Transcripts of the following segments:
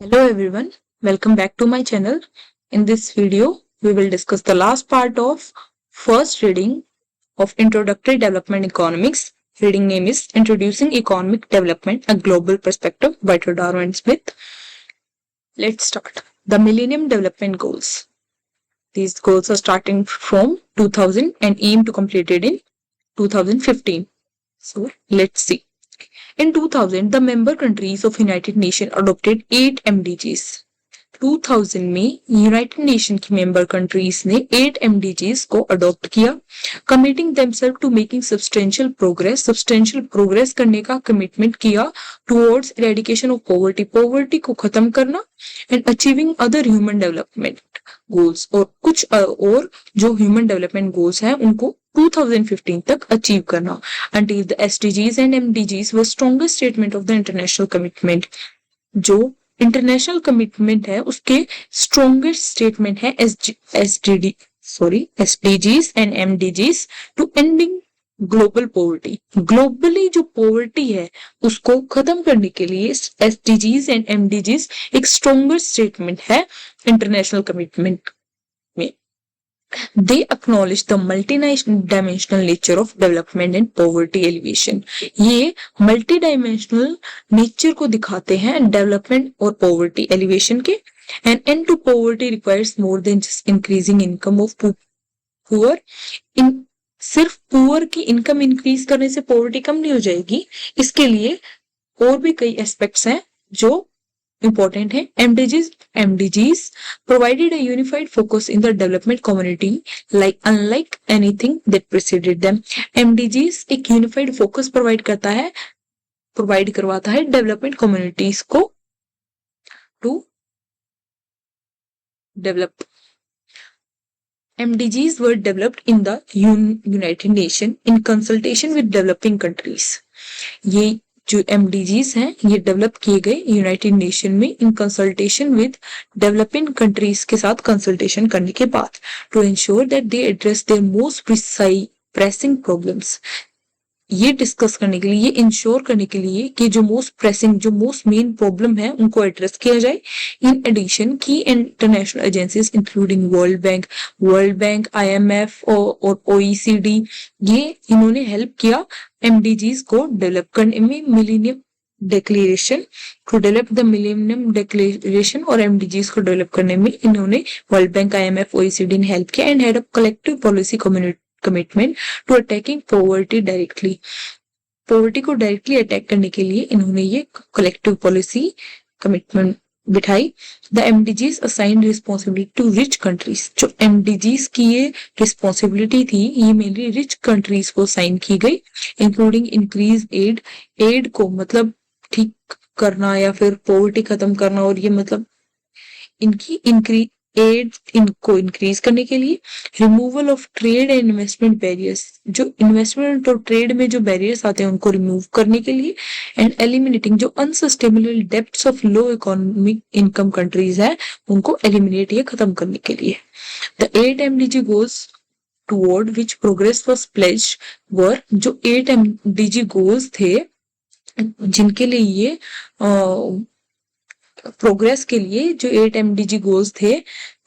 Hello everyone, welcome back to my channel. In this video, we will discuss the last part of first reading of Introductory Development Economics. Reading name is Introducing Economic Development, a Global Perspective by Todaro and Smith. Let's start. The Millennium Development Goals. These goals are starting from 2000 and aim to complete it in 2015. So let's see. In 2000, the member countries of United Nations adopted 8 MDGs. 2000 में United Nation की member countries ने 8 MDGs को adopt किया, committing themselves to making substantial progress करने का commitment किया towards eradication of poverty को खत्म करना and achieving other human development goals और कुछ और जो ह्यूमन डेवलपमेंट गोल्स हैं उनको 2015 तक अचीव करना. Until the SDGs and MDGs were strongest statement of the international commitment. जो इंटरनेशनल कमिटमेंट है उसके स्ट्रॉन्गेस्ट स्टेटमेंट है SDGs and MDGs to ending global poverty. Globally जो पॉवर्टी है उसको खत्म करने के लिए SDGs एंड MDGs एक स्ट्रॉन्गेस्ट स्टेटमेंट है इंटरनेशनल कमिटमेंट में. They acknowledge the multi-dimensional nature of development and poverty alleviation. ये multi-dimensional nature को दिखाते हैं development और poverty alleviation के. An end to poverty requires more than just increasing income of poor. सिर्फ poor की इनकम इंक्रीज करने से पॉवर्टी कम नहीं हो जाएगी, इसके लिए और भी कई एस्पेक्ट्स हैं जो important है. MDGs provided a unified focus in the development community unlike anything that preceded them. MDGs एक unified focus provide करवाता है development communities को to develop. MDGs were developed in the United Nations in consultation with developing countries. ये जो MDGs हैं ये develop किए गए यूनाइटेड नेशन में in consultation with developing countries के साथ कंसल्टेशन करने के बाद to ensure that they address their most pressing problems. ये डिस्कस करने के लिए, ये इंश्योर करने के लिए कि जो मोस्ट मेन प्रॉब्लम है उनको एड्रेस किया जाए. इन एडिशन की international agencies including world bank IMF और OECD ये इन्होंने हेल्प किया MDGs को डेवलप करने में. मिलेनियम डिक्लेरेशन और MDGs को डेवलप करने में इन्होंने वर्ल्ड बैंक IMF OECD ने हेल्प किया and had a collective policy commitment to attacking poverty directly. Poverty को डायरेक्टली अटैक करने के लिए इन्होंने ये कलेक्टिव पॉलिसी कमिटमेंट बिठाई. The MDGs assigned responsibility to rich countries. जो MDGs की ये रिस्पॉन्सिबिलिटी थी ये मेनली रिच कंट्रीज को साइन की गई, इंक्लूडिंग इंक्रीज एड को मतलब ठीक करना या फिर पॉवर्टी खत्म करना, और ये मतलब इनकी इनको इंक्रीज करने के लिए. Removal of trade and investment barriers. जो इन्वेस्टमेंट और ट्रेड में जो बैरियर्स आते हैं उनको रिमूव करने के लिए. एंड एलिमिनेटिंग जो unsustainable debts of low economic income countries है उनको एलिमिनेट या खत्म करने के लिए. The 8 MDG goals toward which progress was pledged were. जो 8 MDG गोल्स थे जिनके लिए ये प्रोग्रेस के लिए जो 8 MDG गोल्स थे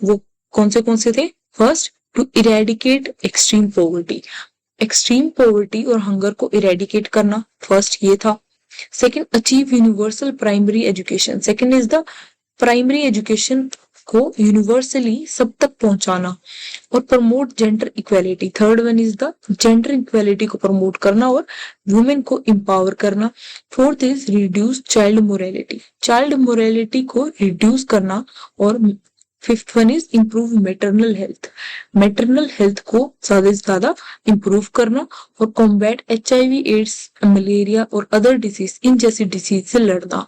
वो कौन से थे. First, to eradicate extreme poverty और हंगर को इरेडिकेट करना, फर्स्ट ये था. Second, achieve universal primary education. Second is the primary education को यूनिवर्सली सब तक पहुंचाना और promote gender equality. Third one is the gender equality को प्रमोट करना और वुमेन को एम्पावर करना. Fourth is reduce child morality को रिड्यूस करना. और fifth one is improve maternal health को ज्यादा से ज्यादा इम्प्रूव करना और कॉम्बैट HIV, एड्स, मलेरिया और अदर डिजीज, इन जैसी डिजीज से लड़ना.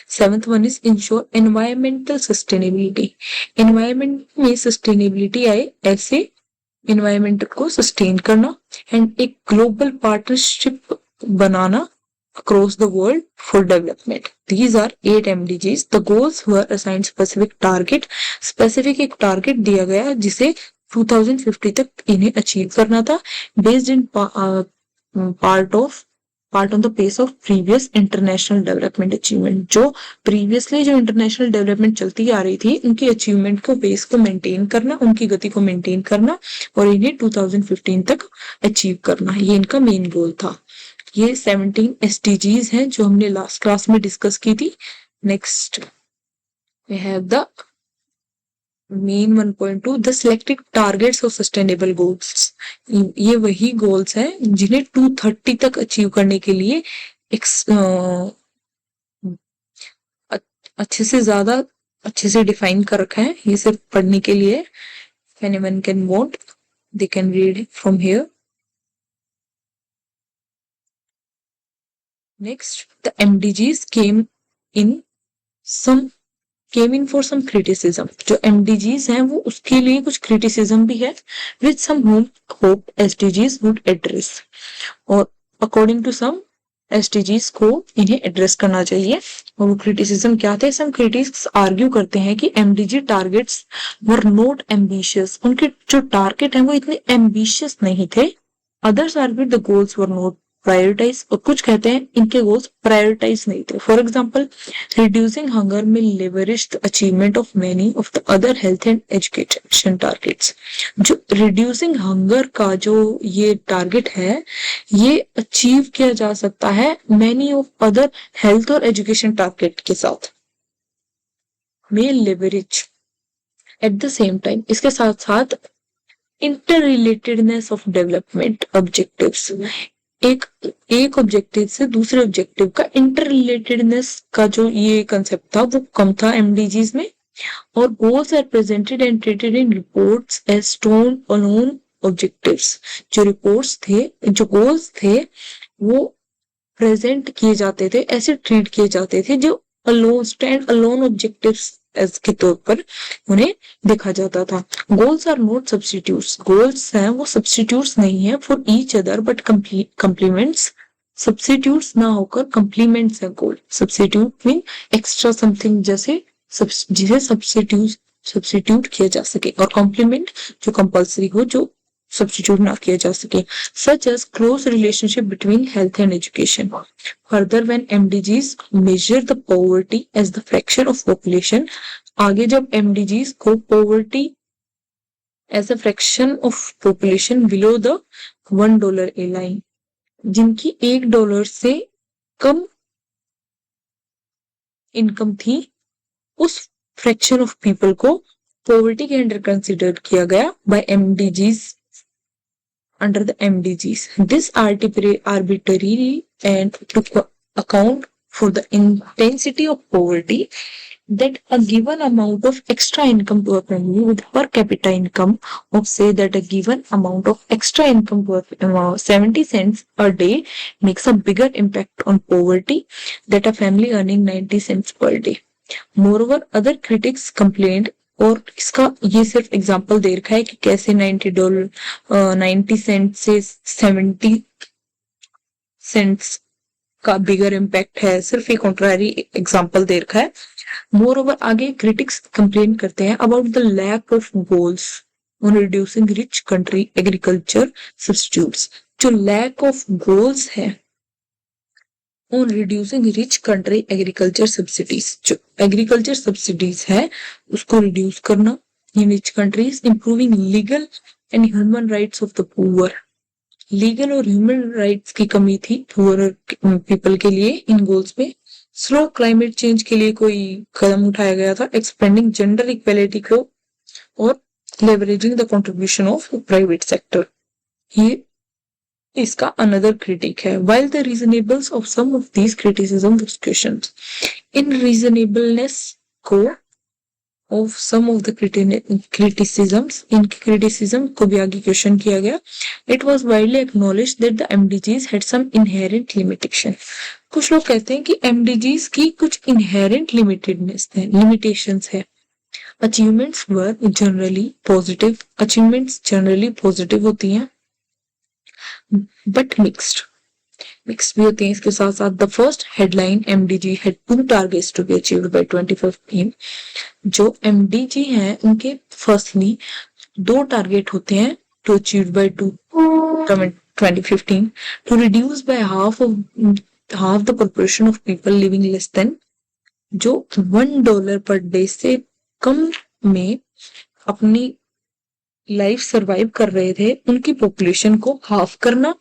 Seventh one is ensure environmental sustainability. Environment में सस्टेनेबिलिटी आए ऐसे एनवायरमेंट को सस्टेन करना. एंड एक global partnership banana across the world for development. These are 8 MDGs. The goals were assigned specific target. Specific एक target दिया गया जिसे 2050 तक इन्हें अचीव करना था, based in part of part on the pace of previous international development achievement. जो previously जो इंटरनेशनल डेवलपमेंट चलती आ रही थी उनकी अचीवमेंट को बेस को मेंटेन करना, उनकी गति को मेंटेन करना और इन्हें 2015 तक अचीव करना, ये इनका मेन गोल था। ये 17 एसडीजीज हैं जो हमने लास्ट क्लास में डिस्कस की थी। Next we have the main 1.2 the selected targets of sustainable goals. ये वही गोल्स हैं जिन्हें 230 तक अचीव करने के लिए अच्छे से डिफाइन कर रखा है। ये सिर्फ पढ़ने के लिए, anyone can want they can read from here. Next, the MDGs came in for some criticism. जो MDGs हैं वो उसके लिए कुछ criticism भी है, which some hope SDGs would address. और according to some SDGs को इन्हें एड्रेस करना चाहिए। और वो क्रिटिसिज्म क्या थे? सम क्रिटिक्स आर्ग्यू करते हैं कि MDG targets were not ambitious. उनके जो टारगेट हैं वो इतने एम्बिशियस नहीं थे। Others argue the goals were not prioritize, और कुछ कहते हैं इनके गोल्स प्रायोरिटाइज नहीं थे। फॉर एग्जाम्पल, रिड्यूसिंग हंगर में leverage the achievement of many of the other health and education targets. जो रिड्यूसिंग हंगर का जो ये टारगेट है ये अचीव किया जा सकता है मेनी ऑफ अदर हेल्थ और एजुकेशन टारगेट के साथ में leverage at the same time. इसके साथ साथ inter relatedness of development objectives, एक ऑब्जेक्टिव से दूसरे ऑब्जेक्टिव का इंटर रिलेटेडनेस का जो ये कंसेप्ट था वो कम था एमडीजीज में। और goals are presented and treated in reports as stone alone objectives. जो रिपोर्ट्स थे, जो गोल्स थे वो प्रेजेंट किए जाते थे, ऐसे ट्रीट किए जाते थे जो alone stand alone objectives as के तौर पर उन्हें देखा जाता था। Goals are not substitutes, goals हैं वो सब्स्टिट्यूट्स नहीं है for each other but complements. Substitutes ना होकर कम्प्लीमेंट्स है goal. Substitute mean extra something, जैसे जिसे सब्स्टिट्यूट किया जा सके, और कॉम्प्लीमेंट जो कंपल्सरी हो, जो सब्स्टिट्यूट ना किया जा सके, such as close relationship between health and education. Further, when MDGs measure the poverty as the fraction of population, आगे जब MDGs को poverty as a fraction of population below the $1 a line, जिनकी $1 से कम income थी, उस fraction of people को poverty के under consider किया गया bye MDGs under the MDGs. This arbitrary and took account for the intensity of poverty that a given amount of extra income to a family with per capita income of say that a given amount of extra income to 70 cents a day makes a bigger impact on poverty that a family earning 90 cents per day. Moreover, other critics complained, और इसका ये सिर्फ example दे रखा है कि कैसे $90 से 70 सेंट्स का बिगर इम्पैक्ट है, सिर्फ एक कॉन्ट्रारी एग्जांपल दे रखा है। मोर ओवर आगे क्रिटिक्स कंप्लेन करते हैं about the lack of goals on reducing rich country agriculture substitutes. जो लैक ऑफ गोल्स है on reducing rich country agriculture subsidies, जो एग्रीकल्चर सब्सिडीज है उसको रिड्यूस करना in rich countries, improving legal and human rights of the poor. Legal और human rights की कमी थी पुअर पीपल के लिए इन गोल्स पे। स्लो क्लाइमेट चेंज के लिए कोई कदम उठाया गया था, एक्सपेंडिंग जेंडर इक्वेलिटी को और leveraging the contribution of private sector. ये इसका अनदर क्रिटिक है। While the reasonableness of some of these criticism was questioned, in reasonableness को of some of the criticisms, in criticism को भी आगे क्वेश्चन किया गया। It was widely acknowledged that the MDGs had some inherent limitation. कुछ लोग कहते हैं कि MDGs की कुछ inherent limitations है। Achievements were generally positive, achievements generally positive होती हैं, बट मिक्स्ड भी होते हैं। इसके साथ साथ the first headline MDG had 2 targets to be achieved by 2015। जो MDG हैं उनके फर्स्टली 2 टारगेट होते हैं to achieve by 2015 to reduce by half the proportion of people living less than जो $1 पर डे से कम में अपनी लाइफ सर्वाइव कर रहे थे उनकी पॉपुलेशन को हाफ करना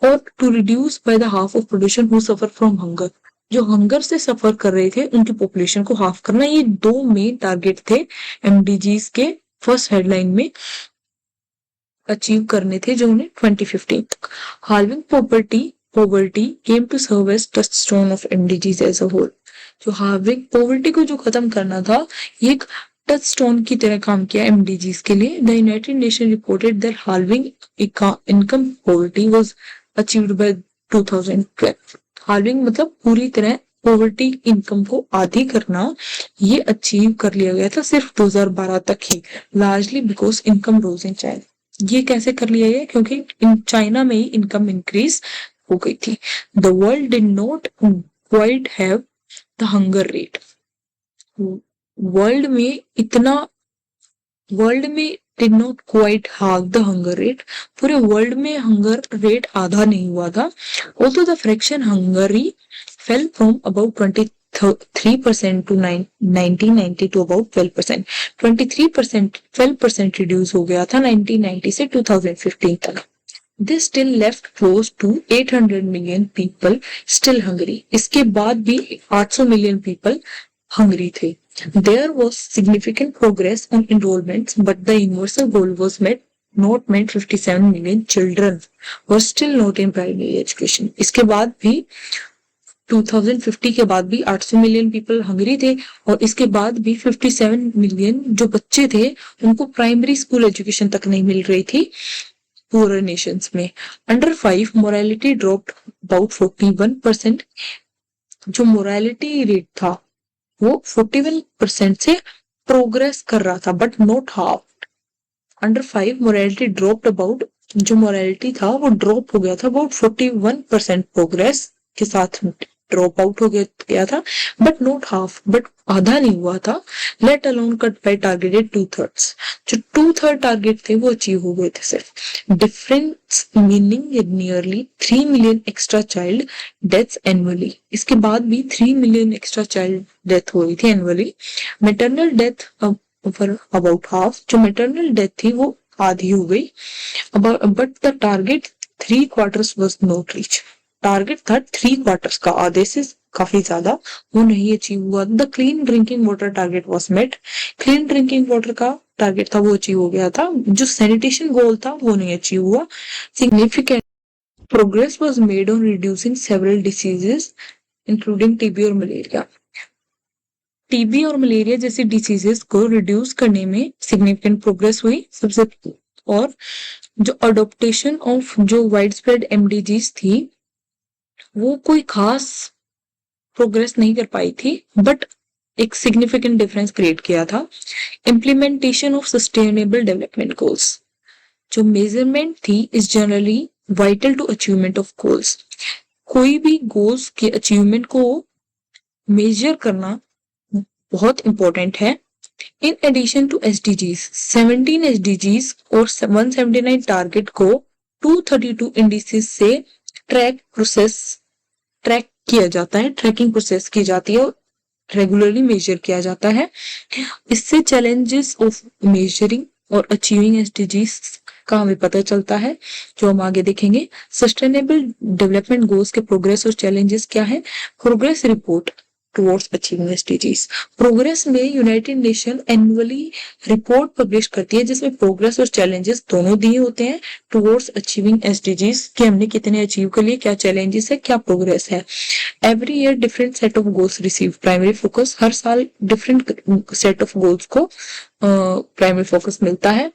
और to reduce by the half of population who suffer from hunger जो हंगर से सफर कर रहे थे उनकी पॉपुलेशन को हाफ करना ये दो मेन टारगेट थे एमडीजीज के फर्स्ट हेडलाइन में अचीव करने थे जो उन्हें 2015 तक halving poverty came to serve as touchstone of MDGs as a whole जो हाल्विंग पॉवर्टी को जो खत्म करना था ये एक टच स्टोन की तरह काम किया एमडीजीज के लिए the United nation reported that halving income poverty was achieved by 2012 halving मतलब पूरी तरह पॉवर्टी इनकम को आधी करना ये अचीव कर लिया गया था सिर्फ 2012 तक ही largely because income rose in China ये कैसे कर लिया गया क्योंकि चाइना में ही इनकम इंक्रीज हो गई थी the world did not quite have the hunger rate world में did not quite halve the hunger rate पूरे वर्ल्ड में हंगर रेट आधा नहीं हुआ था although the fraction Hungary fell from about 23% to 1990 to about 12% 12% reduce हो गया था 1990 से 2015 तक This still left close to 800 million people still hungry इसके बाद भी 800 million people hungry थे There was significant progress on enrollments, but the universal goal was not met 57 million children were still not in primary education. इसके बाद भी 2050 के बाद भी 800 मिलियन पीपल हंगरी थे और इसके बाद भी 57 मिलियन जो बच्चे थे उनको प्राइमरी स्कूल एजुकेशन तक नहीं मिल रही थी पूरे नेशंस में अंडर 5 मोरालिटी ड्रॉप्ड अबाउट 41% जो मोरालिटी रेट था वो 41% से प्रोग्रेस कर रहा था but not half under 5 morality dropped about जो मोरालिटी था वो ड्रॉप हो गया था अबाउट 41% प्रोग्रेस के साथ ड्रॉप आउट हो गया था बट नॉट हाफ बट आधा नहीं हुआ था let alone cut by targeted 2/3 जो 2/3 टारगेट थे वो अचीव हो गए थे सिर्फ difference meaning nearly 3 million extra child deaths annually इसके बाद भी 3 मिलियन एक्स्ट्रा चाइल्ड डेथ हो रही थी annually maternal death about half जो मैटरनल डेथ थी वो आधी हो गई but the target 3/4 was not reach target था 3/4 का आधे से काफी ज्यादा वो नहीं अचीव हुआ the clean drinking water target was met clean drinking water का टारगेट था वो अचीव हो गया था जो सैनिटेशन गोल था वो नहीं अचीव हुआ significant progress was made on reducing several diseases including TB और मलेरिया टीबी और मलेरिया जैसी डिसीजेस को रिड्यूस करने में सिग्निफिकेंट प्रोग्रेस हुई सबसे और जो अडॉप्टेशन ऑफ जो वाइड स्प्रेड एमडीजीज थी वो कोई खास प्रोग्रेस नहीं कर पाई थी बट एक सिग्निफिकेंट डिफरेंस क्रिएट किया था implementation of sustainable development goals जो मेजरमेंट थी is generally vital to achievement of goals कोई भी गोल्स के अचीवमेंट को मेजर करना बहुत इंपॉर्टेंट है in addition to SDGs 17 SDGs और 179 टारगेट को 232 इंडिसेस से ट्रैक किया जाता है ट्रैकिंग प्रोसेस की जाती है और रेगुलरली मेजर किया जाता है इससे चैलेंजेस ऑफ मेजरिंग और अचीविंग एसडीजीज का हमें पता चलता है जो हम आगे देखेंगे सस्टेनेबल डेवलपमेंट गोल्स के प्रोग्रेस और चैलेंजेस क्या है progress report towards achieving SDGs progress में United Nation annually report publish करती है जिसमें प्रोग्रेस और चैलेंजेस दोनों दिए होते हैं टुवर्ड्स अचीविंग एसडीजीज कि हमने कितने अचीव कर लिए क्या चैलेंजेस है क्या प्रोग्रेस है every year different set of goals receive primary focus हर साल डिफरेंट सेट ऑफ गोल्स को प्राइमरी फोकस मिलता है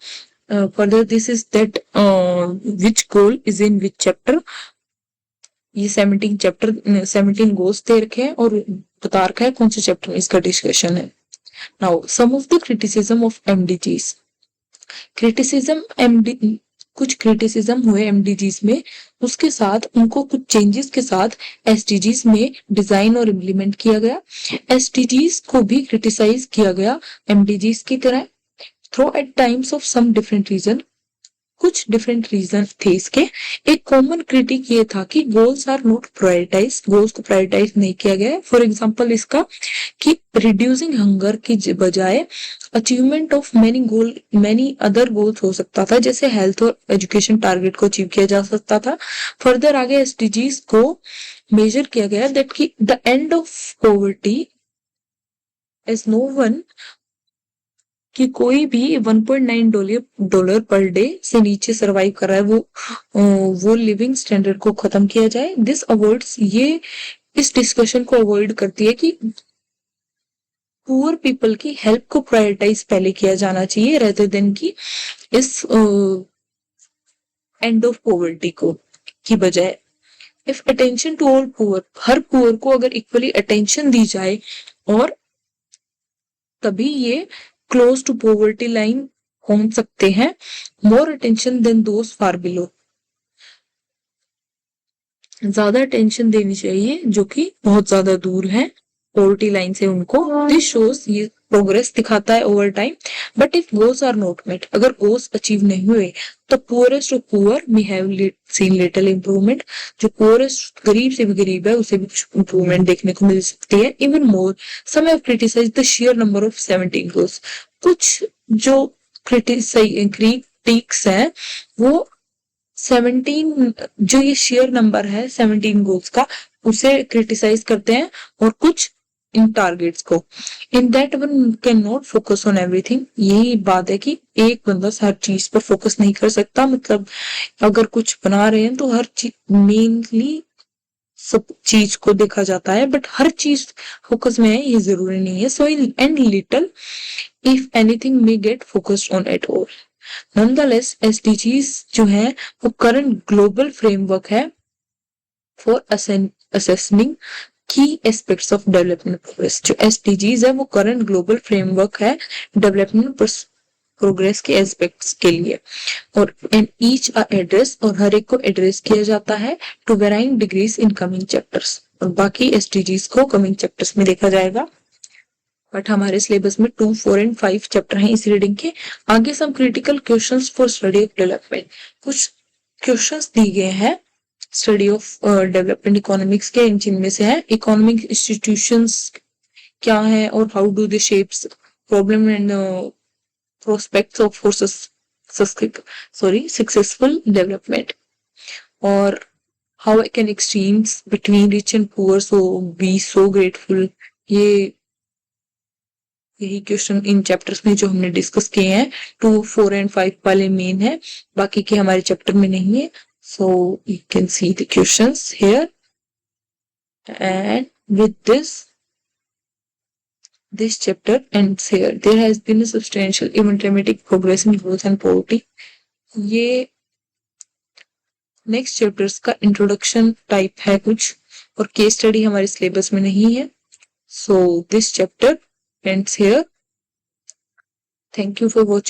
further this is that which goal is in which chapter ये 17 गोल्स दे रखे हैं और बता रखा है कौन से चैप्टर में इसका डिस्कशन है now some of the criticism of MDGs कुछ क्रिटिसिज्म हुए एमडीजीज में उसके साथ उनको कुछ चेंजेस के साथ एसडीजीज में डिजाइन और इम्प्लीमेंट किया गया एसडीजीज को भी क्रिटिसाइज किया गया एमडीजीज की तरह through at times of some different reason कुछ डिफरेंट रीजन थे इसके। एक कॉमन क्रिटिक ये था कि goals are not prioritize, goals को प्रायोरिटाइज नहीं किया गया है। फॉर एग्जांपल इसका कि रिड्यूसिंग हंगर की बजाय achievement of many other goals हो सकता था, जैसे हेल्थ और एजुकेशन टारगेट को अचीव किया जा सकता था। फर्दर आगे एसडीजीज को मेजर किया गया दैट कि the end of poverty as no one, कि कोई भी 1.9 डॉलर पर डे से नीचे सरवाइव कर रहा है वो लिविंग स्टैंडर्ड को खत्म किया जाए। दिस अवॉइड्स, ये इस डिस्कशन को अवॉइड करती है कि पुअर पीपल की हेल्प को प्रायोरिटाइज पहले किया जाना चाहिए रेदर देन कि इस एंड ऑफ पॉवर्टी को की बजाय। If attention to all poor, हर पुअर को अगर इक्वली अटेंशन दी जाए और तभी ये क्लोज टू पॉवर्टी लाइन पहुंच सकते हैं। More attention than those far below, ज्यादा अटेंशन देनी चाहिए जो कि बहुत ज्यादा दूर है पॉवर्टी लाइन से उनको। दिस शोज, ये प्रोग्रेस दिखाता है over time. But if goals are not met, अगर गोल्स अचीव नहीं हुए तो poorest of poor may have seen little improvement, जो पुअरेस्ट गरीब से भी गरीब है उसे भी कुछ इंप्रूवमेंट देखने को मिल सकती है। Even more, some have criticized the sheer number of 17 goals, कुछ जो क्रिटिक्स हैं वो 17, जो ये शेयर नंबर है 17 गोल्स का, उसे क्रिटिसाइज करते हैं और कुछ इन टारगेट्स को। In that one can not focus on everything, यही बात है कि एक बंदा हर चीज पर फोकस नहीं कर सकता। मतलब अगर कुछ बना रहे हैं तो हर चीज मेनली सब चीज को देखा जाता है, बट हर चीज फोकस में है ये जरूरी नहीं है। So and little if anything may get focused on at all. Nonetheless SDGs जो है वो करंट ग्लोबल फ्रेमवर्क है फॉर असेसमिंग की एस्पेक्ट्स ऑफ डेवलपमेंट प्रोग्रेस। जो एसडीजीज है वो करंट ग्लोबल फ्रेमवर्क है डेवलपमेंट प्रोग्रेस के एस्पेक्ट्स के लिए, और इन ईच एड्रेस, और हर एक को एड्रेस किया जाता है to varying degrees in coming chapters, और बाकी एसडीजीज को कमिंग चैप्टर्स में देखा जाएगा। बट हमारे सिलेबस में 2, 4 एंड 5 चैप्टर हैं इस रीडिंग के। आगे some critical questions for study of development, कुछ क्वेश्चंस दिए गए हैं स्टडी ऑफ डेवलपमेंट इकोनॉमिक्स के। जिनमें से है इकोनॉमिक इंस्टीट्यूशंस क्या है और how do they shapes problem and prospects of successful development, और how can extremes between rich and poor so be so grateful. यही क्वेश्चन इन चैप्टर्स में जो हमने डिस्कस किए हैं 2, 4 एंड 5 वाले मेन है, बाकी के हमारे चैप्टर में नहीं है। So you can see the questions here, and with this chapter ends here. There has been a substantial, even dramatic progress in growth and poverty. ये नेक्स्ट चैप्टर्स का इंट्रोडक्शन टाइप है कुछ, और केस स्टडी हमारे syllabus में नहीं है। So this chapter ends here. Thank you for watching.